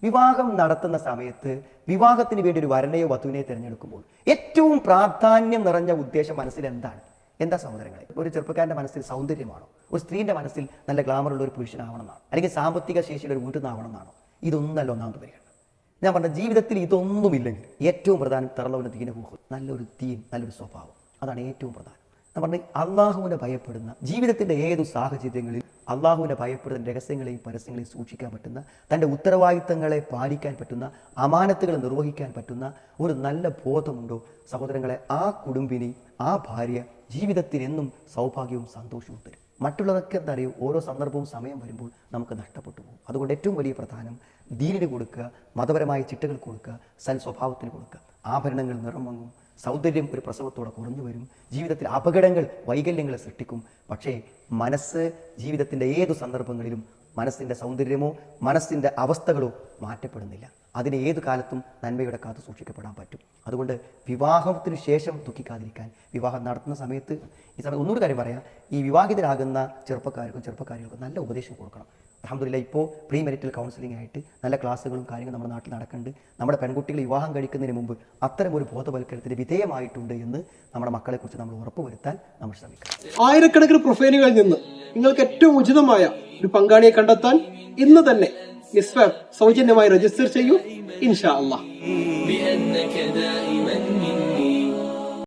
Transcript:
വിവാഹം നടത്തുന്ന സമയത്ത് വിവാഹത്തിന് വേണ്ടി ഒരു വരനെയോ വധുവിനെയോ തിരഞ്ഞെടുക്കുമ്പോൾ ഏറ്റവും പ്രാധാന്യം നിറഞ്ഞ ഉദ്ദേശം മനസ്സിൽ എന്താണ്? എന്താ സഹോദരങ്ങളെ? ഒരു ചെറുപ്പക്കാരന്റെ മനസ്സിൽ സൗന്ദര്യമാണോ? ഒരു സ്ത്രീന്റെ മനസ്സിൽ നല്ല ഗ്ലാമറുള്ള ഒരു പുരുഷനാവണമെന്നാണോ? അല്ലെങ്കിൽ സാമ്പത്തിക ശേഷിയുള്ള ഒരു വീട്ടുന്നാവണമെന്നാണോ? ഇതൊന്നല്ല ഒന്നാമത് പരിഗണന. ഞാൻ പറഞ്ഞ ജീവിതത്തിൽ ഇതൊന്നുമില്ലെങ്കിൽ ഏറ്റവും പ്രധാനം തറലവന് ദീനഭൂഹം, നല്ലൊരു ദീൻ, നല്ലൊരു സ്വഭാവം, അതാണ് ഏറ്റവും പ്രധാനം. ഞാൻ പറഞ്ഞ അള്ളാഹുവിനെ ഭയപ്പെടുന്ന, ജീവിതത്തിന്റെ ഏതു സാഹചര്യങ്ങളിൽ അള്ളാഹുവിനെ ഭയപ്പെടുന്ന, രഹസ്യങ്ങളെയും പരസ്യങ്ങളെയും സൂക്ഷിക്കാൻ പറ്റുന്ന, തൻ്റെ ഉത്തരവാദിത്തങ്ങളെ പാലിക്കാൻ പറ്റുന്ന, അമാനത്തുകൾ നിർവഹിക്കാൻ പറ്റുന്ന ഒരു നല്ല ബോധമുണ്ടോ സഹോദരങ്ങളെ, ആ കുടുംബിനി, ആ ഭാര്യ ജീവിതത്തിൽ എന്നും സൗഭാഗ്യവും സന്തോഷവും തരും. മറ്റുള്ളതൊക്കെ എന്താ അറിയും, ഓരോ സന്ദർഭവും സമയം വരുമ്പോൾ നമുക്ക് നഷ്ടപ്പെട്ടു പോകും. അതുകൊണ്ട് ഏറ്റവും വലിയ പ്രധാനം ദീനിന് കൊടുക്കുക, മതപരമായ ചിട്ടകൾ കൊടുക്കുക, സൽ സ്വഭാവത്തിന് കൊടുക്കുക. ആഭരണങ്ങൾ നിറം മങ്ങും, സൗന്ദര്യം ഒരു പ്രസവത്തോടെ കുറഞ്ഞു വരും, ജീവിതത്തിൽ അപകടങ്ങൾ, വൈകല്യങ്ങൾ സൃഷ്ടിക്കും. പക്ഷേ മനസ്സ് ജീവിതത്തിൻ്റെ ഏതു സന്ദർഭങ്ങളിലും മനസ്സിൻ്റെ സൗന്ദര്യമോ മനസ്സിൻ്റെ അവസ്ഥകളോ മാറ്റപ്പെടുന്നില്ല. അതിന് ഏതു കാലത്തും നന്മയുടെ കാത്തു സൂക്ഷിക്കപ്പെടാൻ പറ്റും. അതുകൊണ്ട് വിവാഹത്തിന് ശേഷം ദുഃഖിക്കാതിരിക്കാൻ, വിവാഹം നടത്തുന്ന സമയത്ത് ഈ സമയത്ത് ഒന്നുകൂടി കാര്യം പറയാം, ഈ വിവാഹിതരാകുന്ന ചെറുപ്പക്കാർക്കും നല്ല ഉപദേശം കൊടുക്കണം. അൽഹംദുലില്ലാഹ് ഇപ്പോൾ പ്രീ മെരിറ്റൽ കൗൺസിലിംഗ് ആയിട്ട് നല്ല ക്ലാസ്സുകളും കാര്യങ്ങളും നമ്മുടെ നാട്ടിൽ നടക്കുന്നുണ്ട്. നമ്മുടെ പെൺകുട്ടികൾ വിവാഹം കഴിക്കുന്നതിന് മുമ്പ് അത്തരം ഒരു ബോധവൽക്കരണത്തിന് വിധേയമായിട്ടുണ്ട് എന്ന് നമ്മുടെ മക്കളെക്കുറിച്ച് നമ്മൾ ഉറപ്പുവരുത്താൻ നമ്മൾ ശ്രമിക്കണം. ആയിരക്കണക്കിന് പ്രൊഫൈലുകളിൽ നിന്ന് നിങ്ങൾക്ക് ഏറ്റവും ഉചിതമായ ഒരു പങ്കാളിയെ കണ്ടെത്താൻ ഇന്ന് തന്നെ മിസ്വാപ്പ് സൗജന്യമായി രജിസ്റ്റർ ചെയ്യൂ. ഇൻഷാ അല്ലാഹ്.